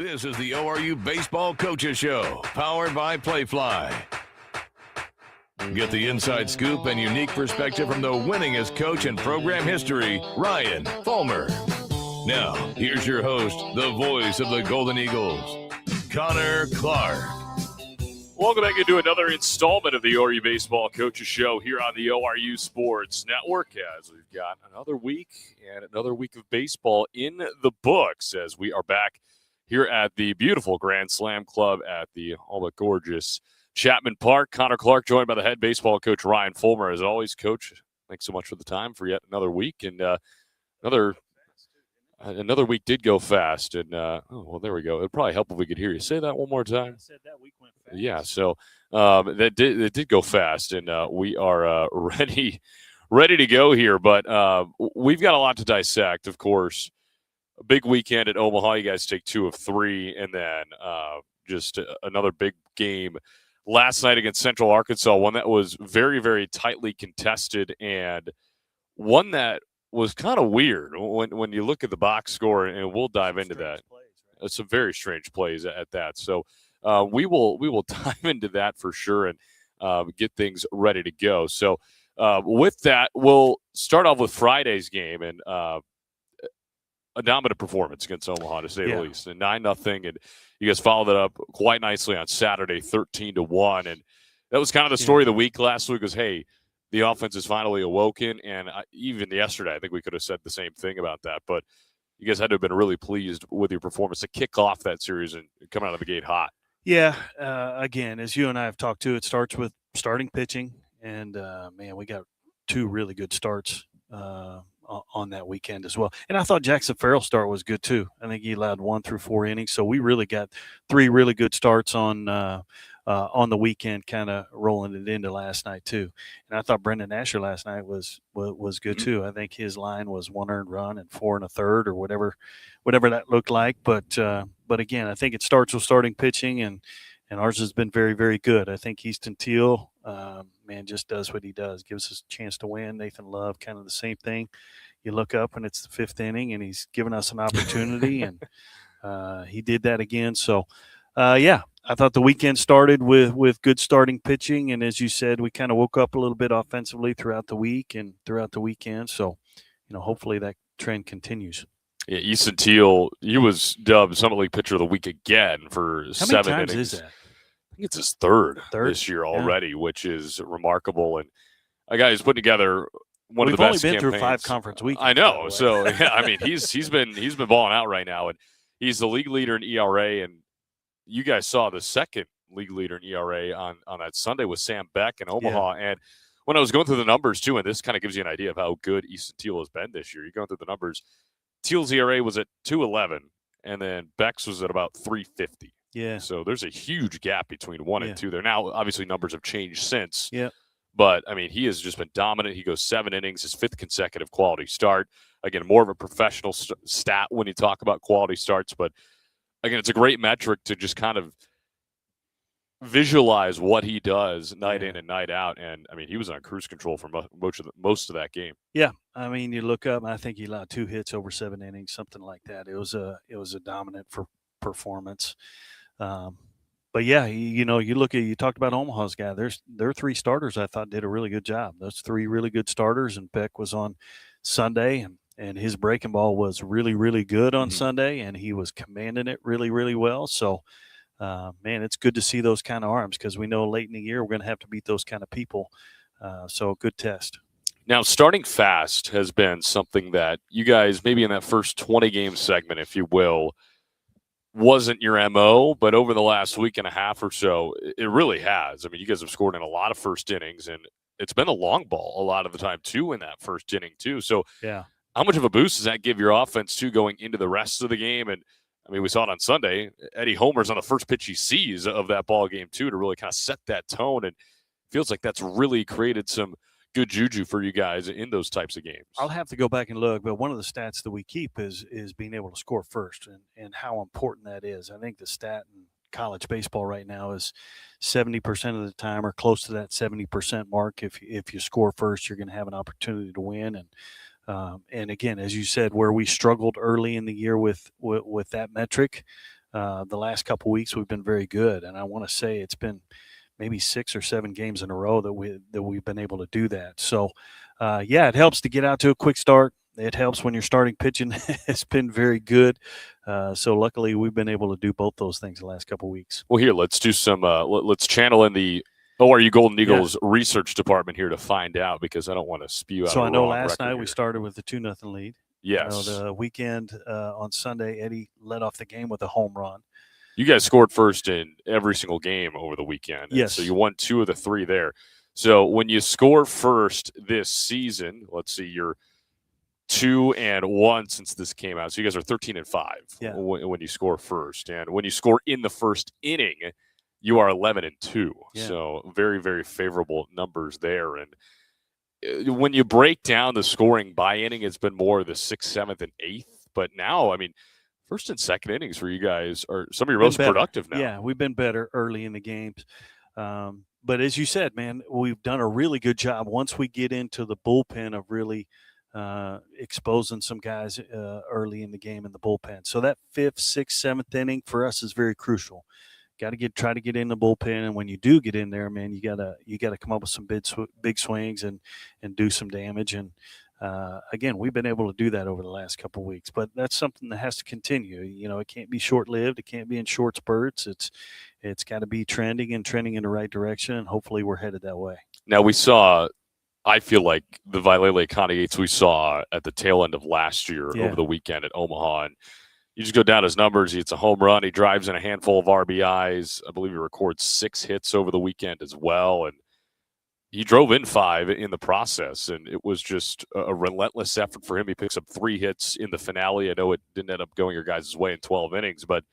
This is the ORU Baseball Coaches Show, powered by Playfly. Get the inside scoop and unique perspective from the winningest coach in program history, Ryan Fulmer. Now, here's your host, the voice of the Golden Eagles, Connor Clark. Welcome back into another installment of the ORU Baseball Coaches Show here on the ORU Sports Network, as we've got another week of baseball in the books as we are back here at the beautiful Grand Slam Club at the all but gorgeous Chapman Park. Connor Clark joined by the head baseball coach Ryan Fulmer. As always, Coach, thanks so much for the time for yet another week. And another week did go fast. And, there we go. It'd probably help if we could hear you say that one more time. I said that week went fast. Yeah, so it did go fast, and we are ready to go here. But we've got a lot to dissect, of course. A big weekend at Omaha. You guys take 2 of 3, and then just another big game last night against Central Arkansas, one that was very, very tightly contested and one that was kind of weird when you look at the box score, and we'll dive into that. It's some very strange plays at that. So we will dive into that for sure and get things ready to go. So with that, we'll start off with Friday's game and a dominant performance against Omaha, to say the least, and 9-0, and you guys followed it up quite nicely on Saturday, 13-1, and that was kind of the story of the week last week. Was hey, the offense is finally awoken, and even yesterday, I think we could have said the same thing about that, but you guys had to have been really pleased with your performance to kick off that series and come out of the gate hot. Yeah, again, as you and I have talked to, it starts with starting pitching, and man, we got 2 really good starts on that weekend as well. And I thought Jackson Farrell's start was good too. I think he allowed 1 through 4 innings, so we really got 3 really good starts on the weekend, kind of rolling it into last night too. And I thought Brendan Asher last night was good too. I think his line was 1 earned run and 4 1/3 or whatever that looked like. But again, I think it starts with starting pitching, and ours has been very, very good. I think Easton Teal, man, just does what he does, gives us a chance to win. Nathan Love, kind of the same thing. You look up and it's the 5th inning, and he's given us an opportunity, and he did that again. So, I thought the weekend started with good starting pitching, and as you said, we kind of woke up a little bit offensively throughout the week and throughout the weekend. So, hopefully that trend continues. Yeah, Easton Teal, he was dubbed Summit League Pitcher of the Week again for 7 innings. How many times is that? I think it's his third this year already, which is remarkable. And a guy who's putting together one of the best campaigns. We've only been through 5 conference weekends. I know. So, yeah, I mean, he's been balling out right now, and he's the league leader in ERA. And you guys saw the second league leader in ERA on that Sunday with Sam Beck in Omaha. Yeah. And when I was going through the numbers, too, and this kind of gives you an idea of how good Easton Teal has been this year. You're going through the numbers. Teal's ERA was at 2.11, and then Beck's was at about 3.50. Yeah. So there's a huge gap between 1 and 2 there. Now, obviously, numbers have changed since. Yeah. But, I mean, he has just been dominant. He goes 7 innings, his 5th consecutive quality start. Again, more of a professional stat when you talk about quality starts. But, again, it's a great metric to just kind of visualize what he does night in and night out. And, I mean, he was on cruise control for most of that game. Yeah. I mean, you look up, and I think he allowed 2 hits over 7 innings, something like that. It was a dominant performance. But yeah, you look at, you talked about Omaha's guy. Their 3 starters I thought did a really good job. Those 3 really good starters, and Beck was on Sunday, and his breaking ball was really, really good on Sunday, and he was commanding it really, really well. So, man, it's good to see those kind of arms, because we know late in the year we're going to have to beat those kind of people. So good test. Now, starting fast has been something that you guys, maybe in that first 20-game segment, if you will, wasn't your MO, but over the last week and a half or so, it really has. I mean, you guys have scored in a lot of first innings, and it's been a long ball a lot of the time, too, in that first inning, too. So yeah, how much of a boost does that give your offense, too, going into the rest of the game? And, I mean, we saw it on Sunday. Eddie Homer's on the first pitch he sees of that ball game, too, to really kind of set that tone. And it feels like that's really created some good juju for you guys in those types of games. I'll have to go back and look, but one of the stats that we keep is being able to score first, and how important that is. I think the stat in college baseball right now is 70% of the time, or close to that 70% mark. If you score first, you're going to have an opportunity to win. And again, as you said, where we struggled early in the year with that metric, the last couple weeks we've been very good, and I want to say it's been maybe 6 or 7 games in a row that we've been able to do that. So, yeah, it helps to get out to a quick start. It helps when you're starting pitching. It's been very good. So luckily we've been able to do both those things the last couple of weeks. Well, here, let's do some. Let's channel in the ORU Golden Eagles research department here to find out, because I don't want to spew out. So I know last night we started with the 2-0 lead. Yes. The weekend on Sunday, Eddie led off the game with a home run. You guys scored first in every single game over the weekend. Yes. So you won 2 of the 3 there. So when you score first this season, let's see, you're 2-1 since this came out. So you guys are 13-5 when you score first. And when you score in the first inning, you are 11-2. Yeah. So very, very favorable numbers there. And when you break down the scoring by inning, it's been more the 6th, 7th, and 8th. But now, I mean, first and second innings for you guys are some of your most productive now. Yeah, we've been better early in the games. But as you said, man, we've done a really good job once we get into the bullpen of really exposing some guys early in the game in the bullpen. So that 5th, 6th, 7th inning for us is very crucial. Got to try to get in the bullpen, and when you do get in there, man, you gotta come up with some big swings and do some damage. And again, we've been able to do that over the last couple of weeks, but that's something that has to continue. You know, it can't be short-lived. It can't be in short spurts. It's got to be trending in the right direction, and hopefully we're headed that way. Now we saw, I feel like the Vailele Conates we saw at the tail end of last year over the weekend at Omaha, and you just go down his numbers. It's a home run. He drives in a handful of RBIs. I believe he records 6 hits over the weekend as well. And he drove in 5 in the process, and it was just a relentless effort for him. He picks up 3 hits in the finale. I know it didn't end up going your guys' way in 12 innings, but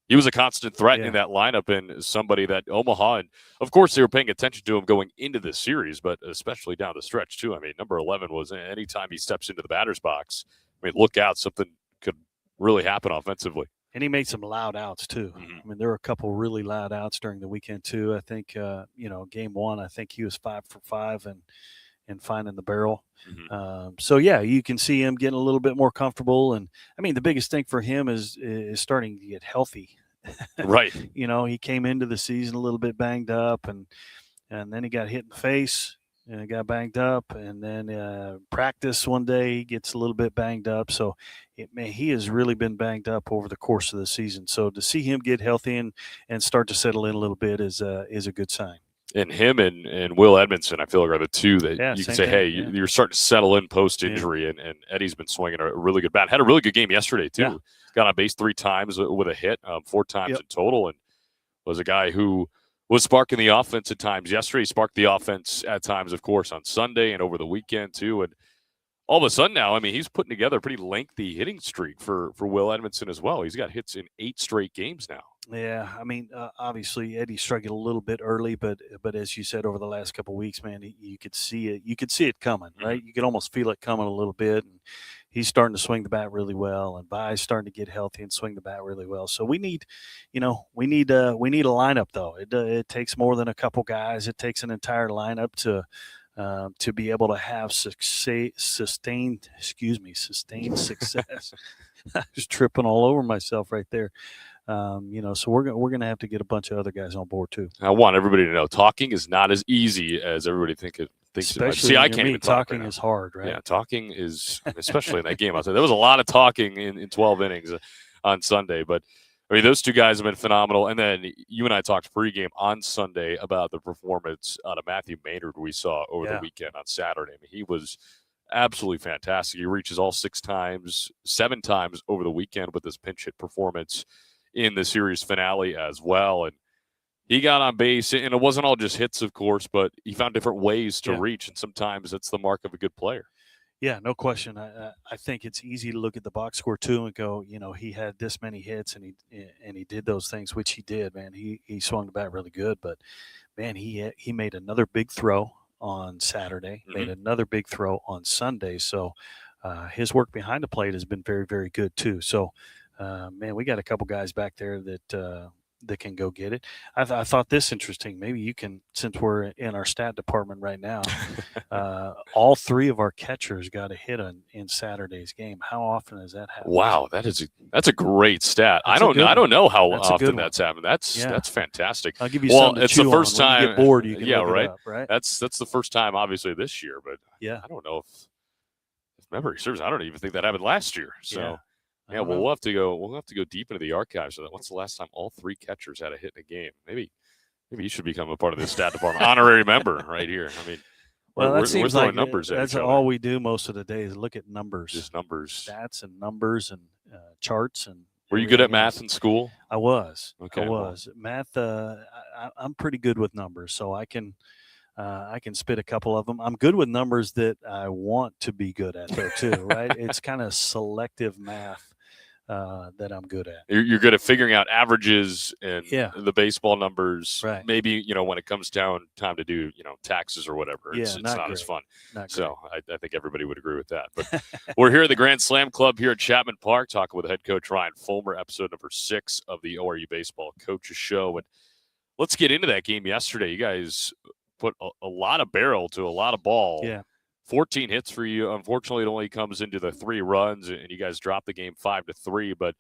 he was a constant threat in that lineup, and somebody that Omaha, and of course they were paying attention to him going into this series, but especially down the stretch too. I mean, number 11 was anytime he steps into the batter's box, I mean, look out, something could really happen offensively. And he made some loud outs too. Mm-hmm. I mean, there were a couple really loud outs during the weekend too. I think, game 1, I think he was 5 for 5 and finding the barrel. Mm-hmm. So yeah, you can see him getting a little bit more comfortable. And I mean, the biggest thing for him is starting to get healthy. Right. You know, he came into the season a little bit banged up, and then he got hit in the face and got banged up, and then practice one day he gets a little bit banged up. So he has really been banged up over the course of the season. So to see him get healthy and start to settle in a little bit is a good sign. And him and Will Edmondson, I feel like, are the two that you can say, hey, you're starting to settle in post-injury, and Eddie's been swinging a really good bat. Had a really good game yesterday, too. Yeah. Got on base 3 times with a hit, 4 times in total, and was a guy who was sparking the offense at times yesterday. He sparked the offense at times, of course, on Sunday and over the weekend, too. And all of a sudden now, I mean, he's putting together a pretty lengthy hitting streak for Will Edmondson as well. He's got hits in 8 straight games now. Yeah, I mean, obviously Eddie struggled a little bit early, but as you said, over the last couple of weeks, man, you could see it. You could see it coming, right? You could almost feel it coming a little bit, and he's starting to swing the bat really well, and Vi's starting to get healthy and swing the bat really well. So we need a lineup though. It takes more than a couple guys. It takes an entire lineup to be able to have sustained success. I was tripping all over myself right there. So we're gonna have to get a bunch of other guys on board too. I want everybody to know talking is not as easy as everybody thinks it might. See, I can't even talk talking right is hard, right? Yeah, talking is, especially in that game. I'll say there was a lot of talking in 12 innings on Sunday, but I mean those two guys have been phenomenal. And then you and I talked pregame on Sunday about the performance out of Matthew Maynard we saw over the weekend on Saturday. I mean, he was absolutely fantastic. He reaches all 7 times over the weekend with this pinch hit performance in the series finale as well. And he got on base, and it wasn't all just hits, of course, but he found different ways to reach, and sometimes that's the mark of a good player. Yeah, no question. I think it's easy to look at the box score too and go, he had this many hits and he did those things, which he did, man. He swung the bat really good, but man, he made another big throw on Saturday, made another big throw on Sunday. So his work behind the plate has been very, very good too. So man, we got a couple guys back there go get it. I thought this interesting. Maybe you can, since we're in our stat department right now, all three of our catchers got a hit in Saturday's game. How often has that happened? Wow, that's a great stat. That's I don't know how That's a good often one. that's happened. That's Yeah. fantastic. I'll give you Well, something to it's chew the first on. When time. you get bored, you can yeah, look right. it up, right? That's the first time, obviously, this year. But Yeah. I don't know if memory serves. I don't even think that happened last year. So Yeah, well, we'll have to go deep into the archives. So when's the last time all three catchers had a hit in a game? Maybe you should become a part of the stat department, honorary member right here. I mean, well, that we're seems throwing like numbers at that's each other. all we do most of the day is look at numbers, Just numbers, stats, and numbers and charts. And were you good at everything math else. in school? I was. Okay, I was math. I'm pretty good with numbers, so I can spit a couple of them. I'm good with numbers that I want to be good at, though, too. Right? It's kind of selective math that I'm good at. You're good at figuring out averages and Yeah. the baseball numbers. Right. Maybe when it comes down time to do taxes or whatever, it's not great. as fun. Not so I think everybody would agree with that. But we're here at the Grand Slam Club here at Chapman Park, talking with head coach Ryan Fulmer, episode number 6 of the ORU Baseball Coaches Show. And let's get into that game yesterday. You guys put a lot of barrel to a lot of ball. Yeah. 14 hits for you. Unfortunately, it only comes into the 3 runs, and you guys dropped the game 5-3. But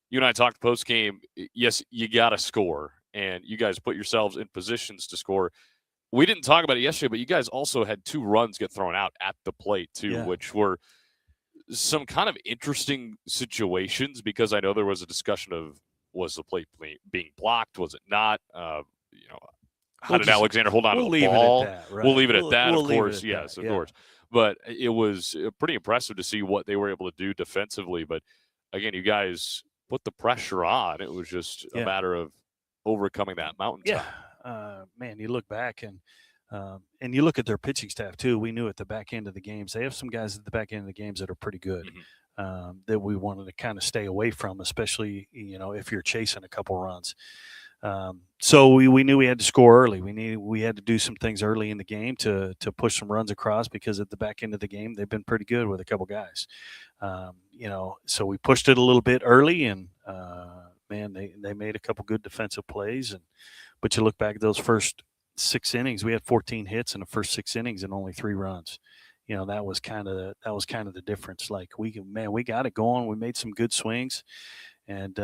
you and I talked post game. Yes, you got to score, and you guys put yourselves in positions to score. We didn't talk about it yesterday, but you guys also had 2 runs get thrown out at the plate too, which were some kind of interesting situations because I know there was a discussion of was the plate being blocked, was it not? How did Alexander hold on to the ball? We'll leave it at that, of course. Yes, of course. But it was pretty impressive to see what they were able to do defensively. But, again, you guys put the pressure on. It was just a matter of overcoming that mountaintop. Yeah. Man, you look back and you look at their pitching staff, too. We knew at the back end of the games, they have some guys at the back end of the games that are pretty good that we wanted to kind of stay away from, especially, if you're chasing a couple runs. So we knew we had to score early. We had to do some things early in the game to push some runs across because at the back end of the game they've been pretty good with a couple guys. So we pushed it a little bit early, and man, they made a couple good defensive plays. But you look back at those first 6 innings, we had 14 hits in the first 6 innings and only 3 runs. That was kind of the difference. Like we got it going. We made some good swings. And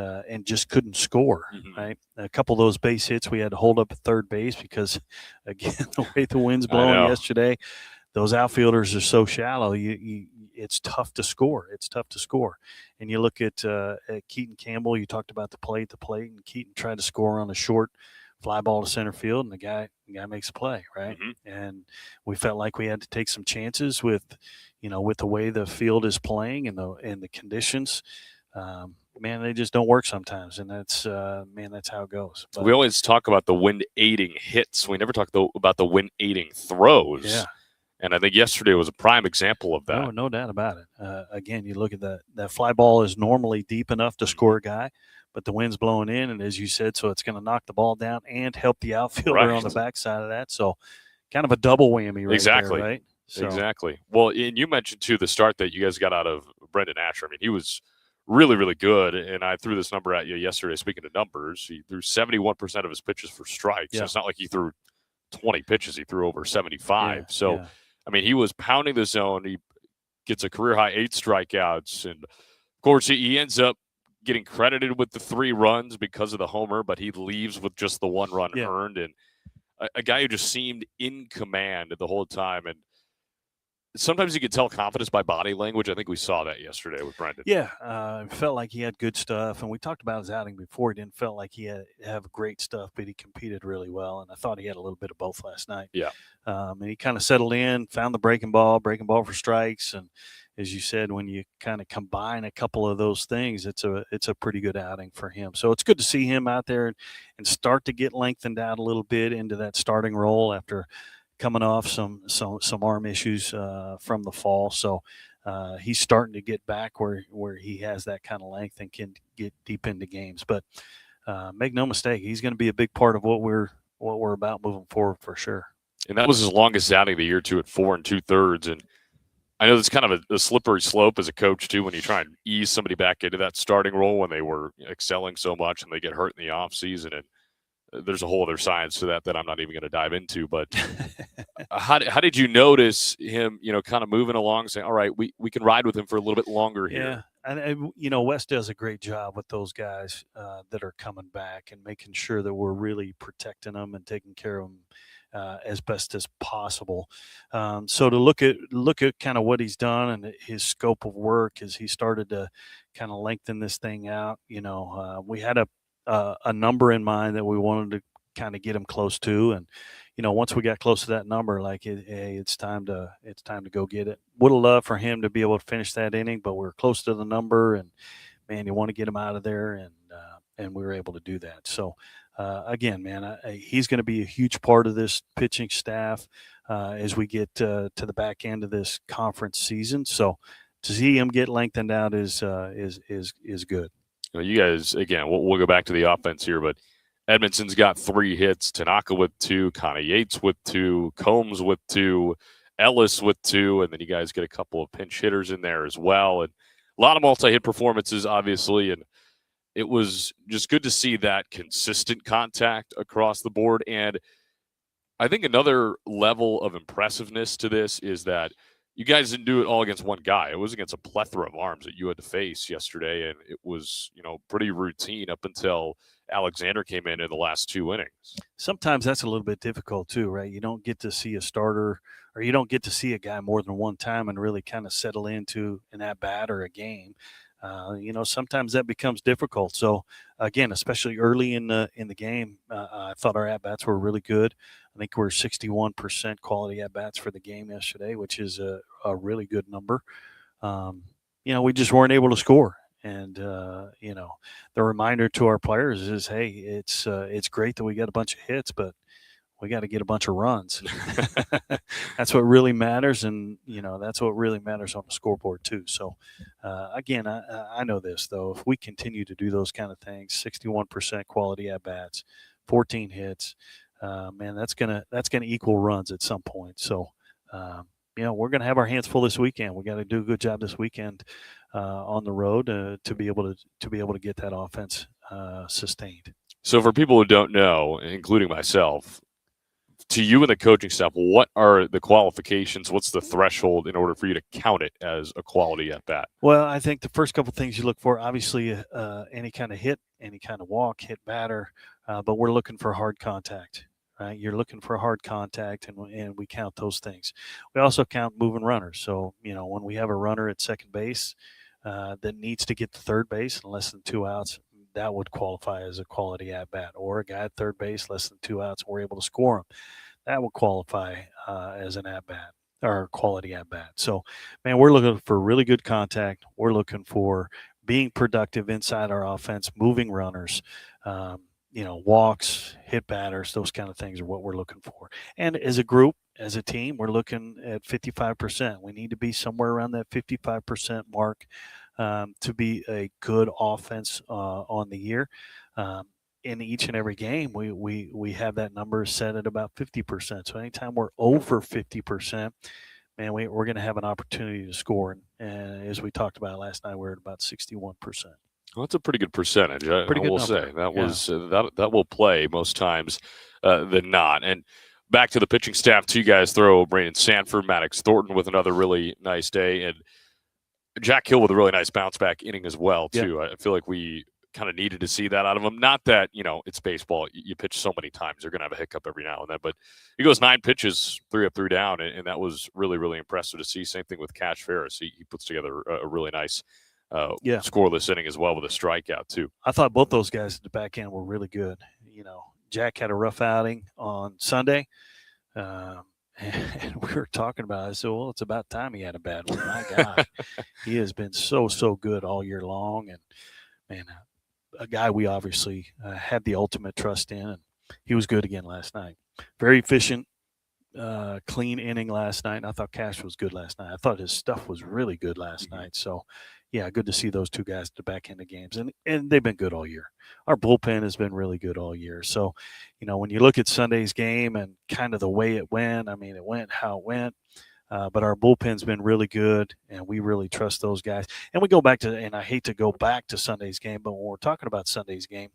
just couldn't score, right? A couple of those base hits we had to hold up at third base because, again, the way the wind's blowing yesterday, those outfielders are so shallow. It's tough to score. And you look at Keaton Campbell. You talked about the play at the plate, and Keaton tried to score on a short fly ball to center field, and the guy makes a play, right? And we felt like we had to take some chances with the way the field is playing and the conditions. Man, they just don't work sometimes, and that's how it goes. But we always talk about the wind aiding hits. We never talk about the wind aiding throws. Yeah. And I think yesterday was a prime example of that. No doubt about it. Again, you look at that fly ball is normally deep enough to score a guy, but the wind's blowing in, and as you said, so it's going to knock the ball down and help the outfielder on the backside of that. So kind of a double whammy exactly. there, right? So. Exactly. Well, and you mentioned, too, the start that you guys got out of Brendan Asher. I mean, he was really, really good, and I threw this number at you yesterday. Speaking of numbers, he threw 71% of his pitches for strikes. So it's not like he threw 20 pitches. He threw over 75. I mean, he was pounding the zone. He gets a career-high 8 strikeouts, and, of course, he ends up getting credited with the 3 runs because of the homer, but he leaves with just the 1 run earned, and a guy who just seemed in command the whole time. And sometimes you could tell confidence by body language. I think we saw that yesterday with Brendan. Yeah, felt like he had good stuff, and we talked about his outing before. He didn't feel like he had have great stuff, but he competed really well, and I thought he had a little bit of both last night. Yeah, and he kind of settled in, found the breaking ball for strikes, and as you said, when you kind of combine a couple of those things, it's a pretty good outing for him. So it's good to see him out there and start to get lengthened out a little bit into that starting role after coming off some arm issues from the fall. So he's starting to get back where he has that kind of length and can get deep into games. But make no mistake, he's going to be a big part of what we're about moving forward for sure. And that was his longest outing of the year, too, at 4 2/3. And I know it's kind of a slippery slope as a coach too when you try and ease somebody back into that starting role when they were excelling so much and they get hurt in the off season. And there's a whole other science to that I'm not even going to dive into. But how did you notice him, kind of moving along, saying, all right, we can ride with him for a little bit longer here? Yeah. And Wes does a great job with those guys that are coming back and making sure that we're really protecting them and taking care of them as best as possible. So to look at kind of what he's done and his scope of work as he started to kind of lengthen this thing out. We had a number in mind that we wanted to kind of get him close to, and once we got close to that number, like, hey, it's time to go get it. Would have loved for him to be able to finish that inning, but we're close to the number, and man, you want to get him out of there, and we were able to do that. So again, man, he's going to be a huge part of this pitching staff as we get to the back end of this conference season. So to see him get lengthened out is good. You guys, again, we'll go back to the offense here, but Edmondson's got 3 hits, Tanaka with 2, Connie Yates with 2, Combs with 2, Ellis with 2, and then you guys get a couple of pinch hitters in there as well. And a lot of multi-hit performances, obviously, and it was just good to see that consistent contact across the board. And I think another level of impressiveness to this is that you guys didn't do it all against one guy. It was against a plethora of arms that you had to face yesterday, and it was, pretty routine up until Alexander came in the last 2 innings. Sometimes that's a little bit difficult too, right? You don't get to see a starter, or you don't get to see a guy more than one time and really kind of settle into an at-bat or a game. Sometimes that becomes difficult. So again, especially early in the game, I thought our at-bats were really good. I think we're 61% quality at-bats for the game yesterday, which is a really good number. We just weren't able to score. And, the reminder to our players is, hey, it's great that we got a bunch of hits, but we got to get a bunch of runs. That's what really matters. And, that's what really matters on the scoreboard too. So, again, I know this, though. If we continue to do those kind of things, 61% quality at-bats, 14 hits, man, that's gonna equal runs at some point. So, we're gonna have our hands full this weekend. We got to do a good job this weekend on the road to be able to get that offense sustained. So, for people who don't know, including myself, to you and the coaching staff, what are the qualifications? What's the threshold in order for you to count it as a quality at bat? Well, I think the first couple things you look for, obviously, any kind of hit, any kind of walk, hit batter, but we're looking for hard contact. Right? You're looking for hard contact, and we count those things. We also count moving runners. So, when we have a runner at second base that needs to get to third base in less than 2 outs, that would qualify as a quality at-bat. Or a guy at third base, less than 2 outs, and we're able to score him. That would qualify as an at-bat or quality at-bat. So, man, we're looking for really good contact. We're looking for being productive inside our offense, moving runners, walks, hit batters, those kind of things are what we're looking for. And as a group, as a team, we're looking at 55%. We need to be somewhere around that 55% mark to be a good offense on the year. In each and every game, we have that number set at about 50%. So anytime we're over 50%, man, we're going to have an opportunity to score. And as we talked about last night, we're at about 61%. Well, that's a pretty good percentage. I will say that was that will play most times than not. And back to the pitching staff, 2 guys throw: Brandon Sanford, Maddox Thornton with another really nice day, and Jack Hill with a really nice bounce back inning as well too. Yeah. I feel like we kind of needed to see that out of him. Not that it's baseball; you pitch so many times, you're going to have a hiccup every now and then. But he goes 9 pitches, 3 up, 3 down, and that was really, really impressive to see. Same thing with Cash Ferris; he puts together a really nice. Scoreless inning as well with a strikeout too. I thought both those guys at the back end were really good. Jack had a rough outing on Sunday, and we were talking about it. I said, well, it's about time he had a bad one. My gosh, he has been so good all year long, and man, a guy we obviously had the ultimate trust in, and he was good again last night. Very efficient, clean inning last night. And I thought Cash was good last night. I thought his stuff was really good last night. So, yeah, good to see those 2 guys at the back end of games. And they've been good all year. Our bullpen has been really good all year. So, when you look at Sunday's game and kind of the way it went, I mean, it went how it went. But our bullpen's been really good, and we really trust those guys. And we go back to, and I hate to go back to Sunday's game, but when we're talking about Sunday's game,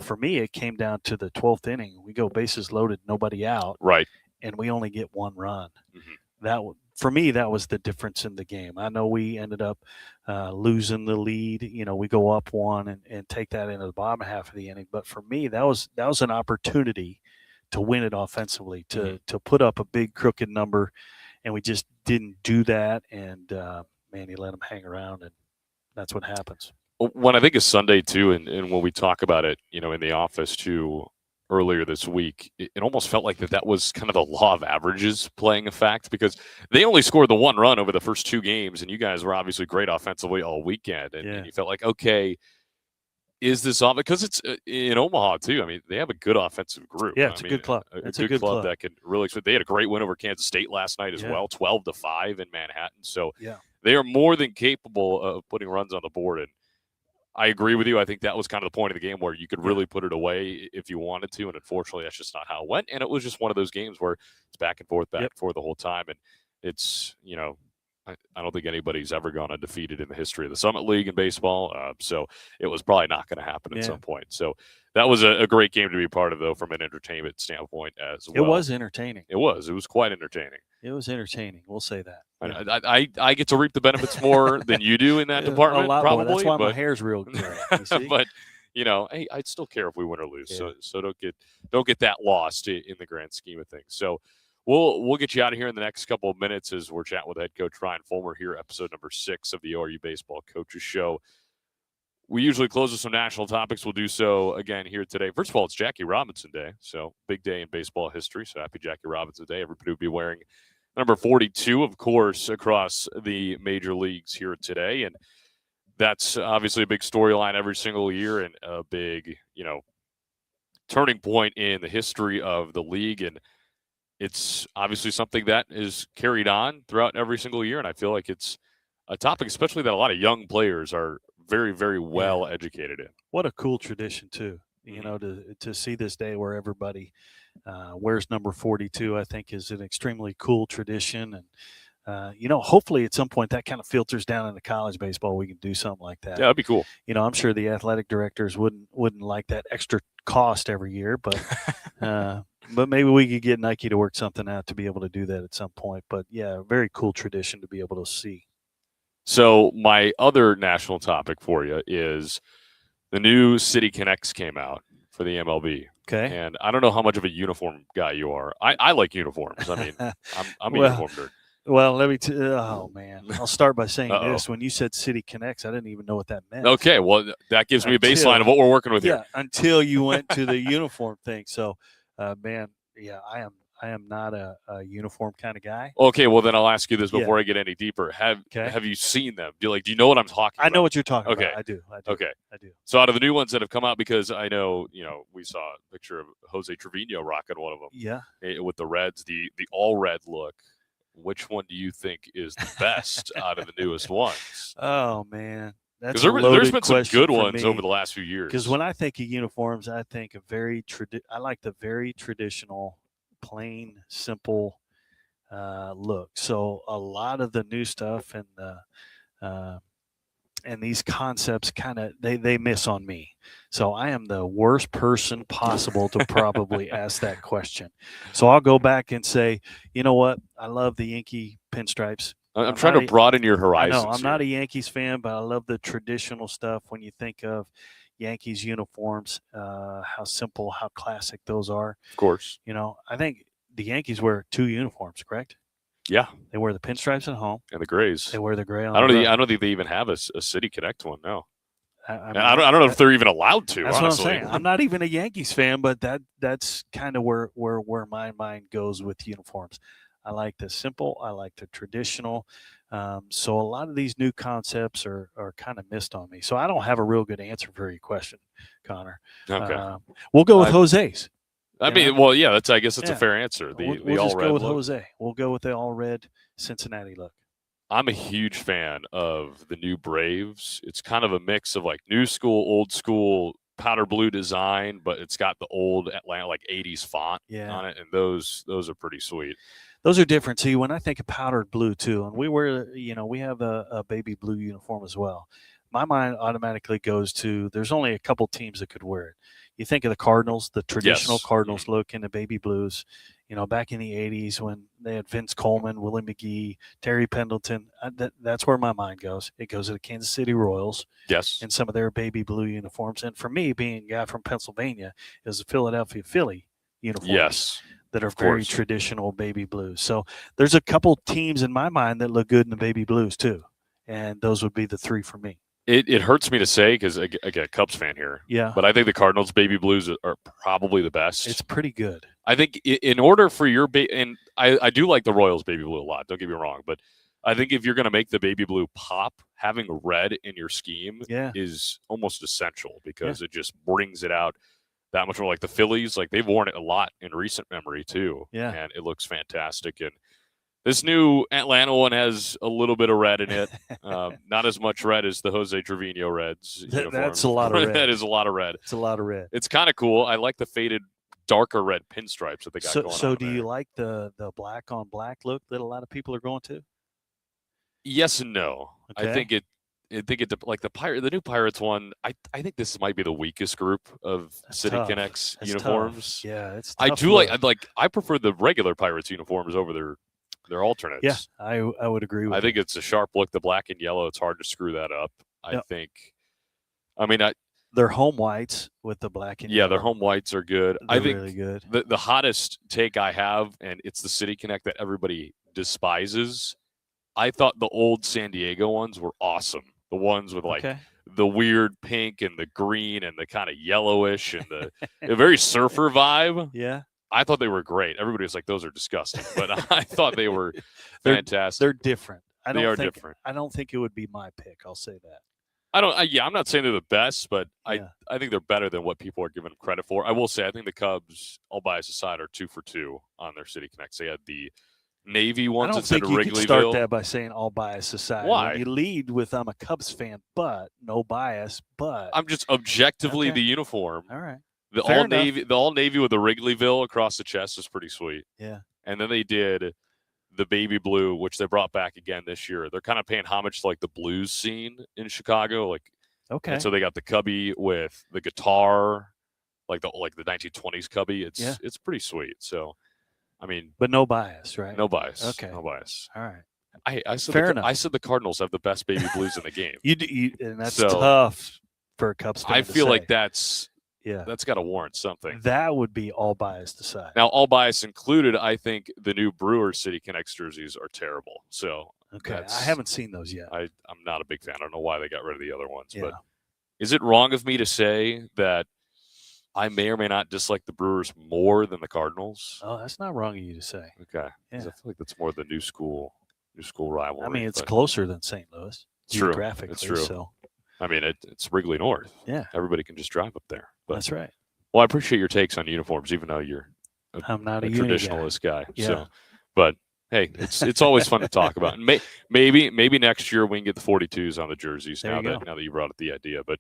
for me, it came down to the 12th inning. We go bases loaded, nobody out, Right. and we only get one run. Mm-hmm. For me, that was the difference in the game. I know we ended up losing the lead. We go up one and take that into the bottom half of the inning. But for me, that was an opportunity to win it offensively, to put up a big crooked number, and we just didn't do that. And man, he let them hang around, and that's what happens. When I think of Sunday too, and when we talk about it, in the office too, earlier this week, it almost felt like that was kind of the law of averages playing a fact, because they only scored the one run over the first two games, and you guys were obviously great offensively all weekend, and you felt like, okay, is this off? Because it's in Omaha too. I mean, they have a good offensive group. Yeah, it's a good club. It's a good club that can really. They had a great win over Kansas State last night as well, 12-5 in Manhattan. So they are more than capable of putting runs on the board. And I agree with you. I think that was kind of the point of the game where you could really put it away if you wanted to, and unfortunately, that's just not how it went. And it was just one of those games where it's back and forth the whole time, and it's I don't think anybody's ever gone undefeated in the history of the Summit League in baseball, so it was probably not going to happen at some point. So that was a great game to be part of, though, from an entertainment standpoint as well. It was entertaining. It was quite entertaining. It was entertaining. We'll say that. I get to reap the benefets more than you do in that department, a lot probably. More. That's why my hair's real gray. You see? But hey, I'd still care if we win or lose. So don't get that lost in the grand scheme of things. So we'll get you out of here in the next couple of minutes as we're chatting with head coach Ryan Fulmer here, episode number 6 of the ORU Baseball Coaches Show. We usually close with some national topics. We'll do so again here today. First of all, it's Jackie Robinson Day, so big day in baseball history. So happy Jackie Robinson Day. Everybody will be wearing number 42, of course, across the major leagues here today. And that's obviously a big storyline every single year and a big, turning point in the history of the league. And it's obviously something that is carried on throughout every single year. And I feel like it's a topic, especially that a lot of young players are very, very well educated in. What a cool tradition, too. To see this day where everybody wears number 42, I think is an extremely cool tradition. And, hopefully at some point that kind of filters down into college baseball. We can do something like that. Yeah, that'd be cool. I'm sure the athletic directors wouldn't like that extra cost every year, but but maybe we could get Nike to work something out to be able to do that at some point. But, yeah, very cool tradition to be able to see. So my other national topic for you is the new City Connects came out for the MLB. Okay. And I don't know how much of a uniform guy you are. I like uniforms. I mean, I'm a uniform nerd. Well, let me oh, man. I'll start by saying this. When you said City Connects, I didn't even know what that meant. Okay, well, that gives me a baseline of what we're working with here. Yeah, until you went to the uniform thing. So, man, I am not a uniform kind of guy. Okay, well, then I'll ask you this before I get any deeper. Have you seen them? Do you know what I'm talking about? I know what you're talking about. I do. Okay. I do. So out of the new ones that have come out, because I know, we saw a picture of Jose Trevino rocking one of them. Yeah. With the Reds, the all red look. Which one do you think is the best out of the newest ones? Oh, man. Because there's been some good ones over the last few years. Because when I think of uniforms, I think of I like the very traditional, plain, simple look. So a lot of the new stuff and these concepts kind of they miss on me. So I am the worst person possible to probably ask that question. So I'll go back and say, you know what? I love the Yankee pinstripes. I'm trying to broaden your horizons. I know I'm not a Yankees fan, but I love the traditional stuff. When you think of Yankees uniforms, how simple, how classic those are. Of course. I think the Yankees wear 2 uniforms, correct? Yeah. They wear the pinstripes at home. And the grays. They wear the gray on I don't think they even have a City Connect one, no. I don't know if they're even allowed to, that's honestly. What I'm saying. I'm not even a Yankees fan, but that's kind of where my mind goes with uniforms. I like the simple. I like the traditional. So a lot of these new concepts are kind of missed on me. So I don't have a real good answer for your question, Connor. Okay. We'll go with Jose's. I mean, well, yeah, I guess that's a fair answer. We'll all just red go with look. Jose. We'll go with the all red Cincinnati look. I'm a huge fan of the new Braves. It's kind of a mix of like new school, old school, powder blue design, but it's got the old Atlanta like 80s font on it, and those are pretty sweet. Those are different. See, when I think of powdered blue too, and we have a baby blue uniform as well. My mind automatically goes to there's only a couple teams that could wear it. You think of the Cardinals, the traditional Cardinals look in the baby blues. Back in the 80s when they had Vince Coleman, Willie McGee, Terry Pendleton, that's where my mind goes. It goes to the Kansas City Royals. Yes. And some of their baby blue uniforms. And for me, being a guy from Pennsylvania, is the Philadelphia Philly uniforms. Yes. That are very traditional baby blues. So there's a couple teams in my mind that look good in the baby blues too. And those would be the three for me. It hurts me to say because, again, Cubs fan here. Yeah. But I think the Cardinals baby blues are probably the best. It's pretty good. I think in order for your and I do like the Royals baby blue a lot. Don't get me wrong. But I think if you're going to make the baby blue pop, having red in your scheme is almost essential because it just brings it out that much more. Like the Phillies, like they've worn it a lot in recent memory too. Yeah. And it looks fantastic. And this new Atlanta one has a little bit of red in it. Not as much red as the Jose Trevino Reds. That's a lot of red. That is a lot of red. It's a lot of red. It's kind of cool. I like the faded, darker red pinstripes that they got going on. So do you like the black on black look that a lot of people are going to? Yes and no. Okay. I think it like the new Pirates one. I think this might be the weakest group of City Connects uniforms. Tough. Yeah, it's tough. I do like. I prefer the regular Pirates uniforms over their alternates. Yeah, I would agree with I think it's a sharp look. The black and yellow. It's hard to screw that up. I think. I mean, their home whites with the black and yellow. Their home whites are good. They're I think really good. The hottest take I have, and it's the City Connect that everybody despises. I thought the old San Diego ones were awesome. The ones with the weird pink and the green and the kind of yellowish and the very surfer vibe. Yeah. I thought they were great. Everybody was like, those are disgusting. But I thought they were fantastic. They're different. They are different. I don't think it would be my pick. I'll say that. I'm not saying they're the best, but I think they're better than what people are giving them credit for. I will say I think the Cubs, all bias aside, are 2 for 2 on their City Connects. They had the Navy ones instead of Wrigleyville. I don't think you can start that by saying all bias aside. Why? When you lead with I'm a Cubs fan, but no bias, but I'm just objectively the uniform. All right. The all navy with the Wrigleyville across the chest is pretty sweet. Yeah. And then they did the baby blue, which they brought back again this year. They're kind of paying homage to like the blues scene in Chicago. And so they got the Cubby with the guitar, like the 1920s Cubby. It's pretty sweet. So I mean, but no bias, right? No bias. Okay. No bias. All right. I said Fair enough. I said the Cardinals have the best baby blues in the game. And that's tough for a Cubs fan. I feel to like say. that's got to warrant something. That would be all bias aside. Now, all bias included, I think the new Brewers City Connects jerseys are terrible. So I haven't seen those yet. I'm not a big fan. I don't know why they got rid of the other ones. But is it wrong of me to say that I may or may not dislike the Brewers more than the Cardinals? Oh, that's not wrong of you to say. Okay. Yeah. I feel like that's more the new school rivalry. I mean, it's closer than St. Louis. It's true. It's true. So. I mean, it's Wrigley North. Yeah. Everybody can just drive up there. But, that's right. Well, I appreciate your takes on uniforms, even though you're I'm not a traditionalist guy. Yeah. So, but hey, it's always fun to talk about. And maybe next year we can get the 42s on the jerseys now that you brought up the idea. But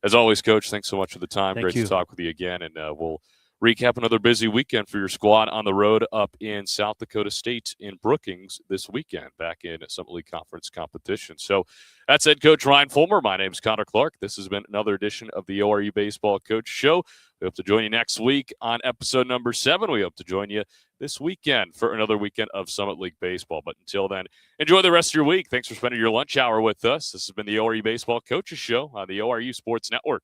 as always, Coach, thanks so much for the time. Great to talk with you again. And we'll recap another busy weekend for your squad on the road up in South Dakota State in Brookings this weekend, back in Summit League Conference competition. So that's head coach Ryan Fulmer. My name's Connor Clark. This has been another edition of the ORU Baseball Coach Show. We hope to join you next week on episode number 7. We hope to join you this weekend for another weekend of Summit League Baseball. But until then, enjoy the rest of your week. Thanks for spending your lunch hour with us. This has been the ORU Baseball Coaches Show on the ORU Sports Network.